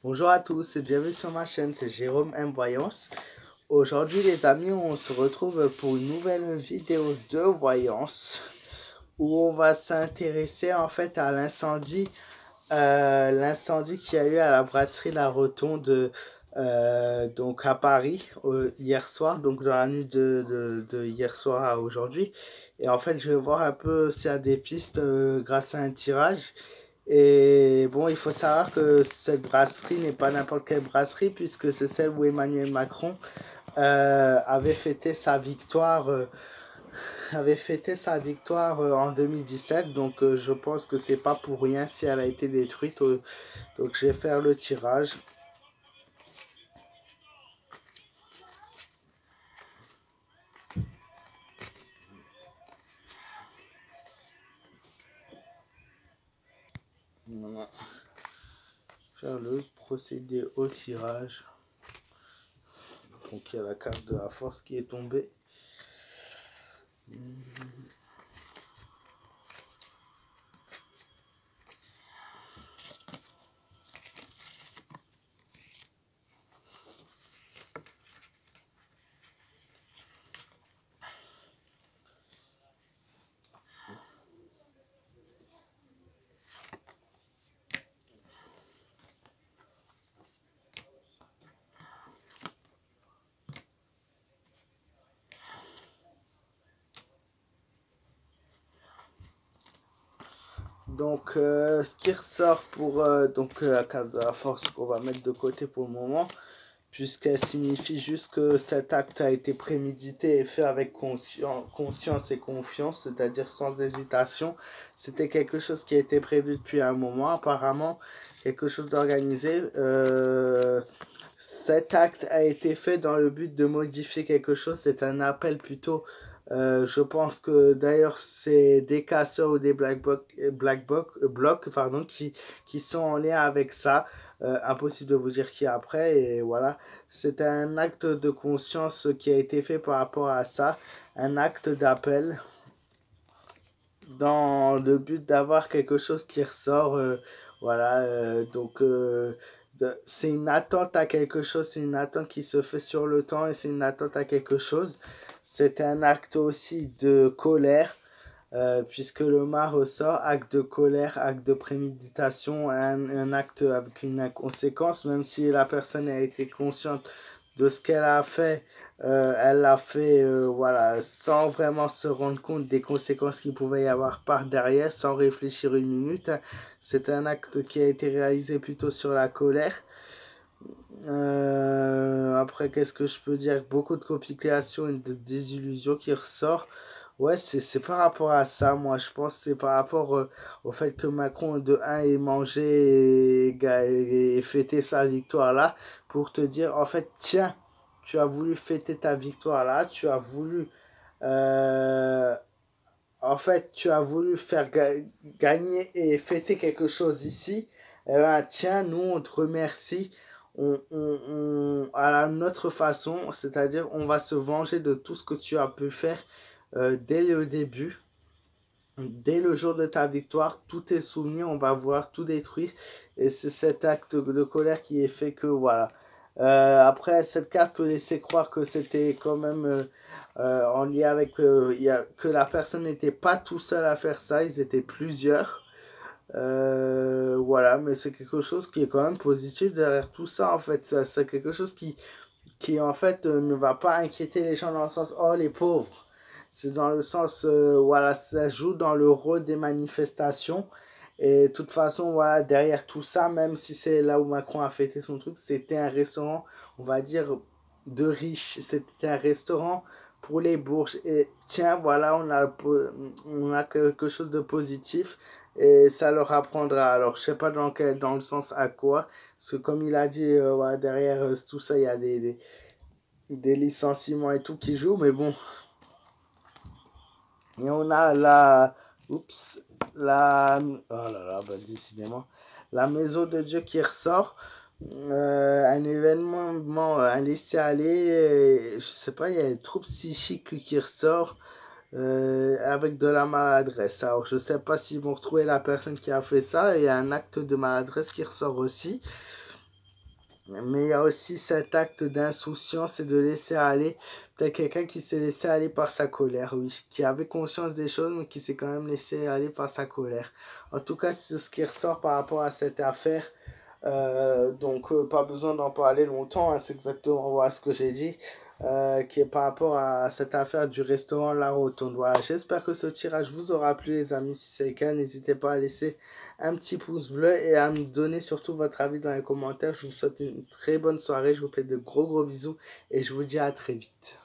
Bonjour à tous et bienvenue sur ma chaîne, c'est Jérôme M Voyance. Aujourd'hui les amis, on se retrouve pour une nouvelle vidéo de voyance où on va s'intéresser en fait à l'incendie qu'il y a eu à la brasserie La Rotonde donc à Paris hier soir, donc dans la nuit de hier soir à aujourd'hui. Et en fait je vais voir un peu s'il y a des pistes grâce à un tirage. Et bon, il faut savoir que cette brasserie n'est pas n'importe quelle brasserie, puisque c'est celle où Emmanuel Macron avait fêté sa victoire, en 2017. Donc je pense que c'est pas pour rien si elle a été détruite. Donc je vais faire le tirage. Voilà. Faire le procédé au tirage. Donc il y a la carte de la force qui est tombée. Donc, ce qui ressort pour la carte de la force qu'on va mettre de côté pour le moment, puisqu'elle signifie juste que cet acte a été prémédité et fait avec conscience et confiance, c'est-à-dire sans hésitation. C'était quelque chose qui a été prévu depuis un moment, apparemment, quelque chose d'organisé. Cet acte a été fait dans le but de modifier quelque chose, c'est un appel plutôt. Je pense que d'ailleurs c'est des casseurs ou des blocs pardon, qui sont en lien avec ça. Impossible de vous dire qui après. Et voilà, c'est un acte de conscience qui a été fait par rapport à ça. Un acte d'appel dans le but d'avoir quelque chose qui ressort. Voilà, c'est une attente à quelque chose, c'est une attente qui se fait sur le temps et c'est une attente à quelque chose. C'est un acte aussi de colère, puisque le mât ressort, acte de colère, acte de préméditation, un acte avec une conséquence, même si la personne a été consciente de ce qu'elle a fait, elle l'a fait voilà, sans vraiment se rendre compte des conséquences qu'il pouvait y avoir par derrière, sans réfléchir une minute. C'est un acte qui a été réalisé plutôt sur la colère. Après, qu'est-ce que je peux dire? Beaucoup de complications et de désillusions qui ressort. Ouais, c'est par rapport à ça, moi je pense que c'est par rapport au fait que Macron de un ait mangé et fêté sa victoire là, pour te dire en fait, tiens, tu as voulu fêter ta victoire là, euh, tu as voulu faire gagner et fêter quelque chose ici, eh ben tiens, nous on te remercie, à notre façon, c'est-à-dire on va se venger de tout ce que tu as pu faire dès le début, dès le jour de ta victoire, tous tes souvenirs, on va voir tout détruire. Et c'est cet acte de colère qui est fait que voilà. Après, cette carte peut laisser croire que c'était quand même en lien avec que la personne n'était pas tout seul à faire ça, ils étaient plusieurs. Voilà, mais c'est quelque chose qui est quand même positif derrière tout ça en fait. C'est quelque chose qui en fait ne va pas inquiéter les gens dans le sens oh les pauvres. C'est dans le sens voilà, ça joue dans le rôle des manifestations. Et de toute façon, voilà, derrière tout ça, même si c'est là où Macron a fêté son truc, c'était un restaurant, on va dire, de riches. C'était un restaurant pour les bourges. Et tiens, voilà, on a quelque chose de positif et ça leur apprendra. Alors, je sais pas dans le sens à quoi, parce que comme il a dit, voilà, derrière tout ça, il y a des licenciements et tout qui jouent, mais bon. Et on a oups, oh là là, bah, décidément, la maison de Dieu qui ressort, un événement, un laisser-aller, je sais pas, il y a des troubles psychiques qui ressort avec de la maladresse. Alors, je sais pas s'ils vont retrouver la personne qui a fait ça, et il y a un acte de maladresse qui ressort aussi. Mais il y a aussi cet acte d'insouciance et de laisser aller. Peut-être quelqu'un qui s'est laissé aller par sa colère, oui. Qui avait conscience des choses, mais qui s'est quand même laissé aller par sa colère. En tout cas, c'est ce qui ressort par rapport à cette affaire. Pas besoin d'en parler longtemps, hein, c'est exactement voilà, ce que j'ai dit, qui est par rapport à cette affaire du restaurant La Rotonde. Voilà, j'espère que ce tirage vous aura plu, les amis. Si c'est le cas, n'hésitez pas à laisser un petit pouce bleu et à me donner surtout votre avis dans les commentaires. Je vous souhaite une très bonne soirée, je vous fais de gros bisous et je vous dis à très vite.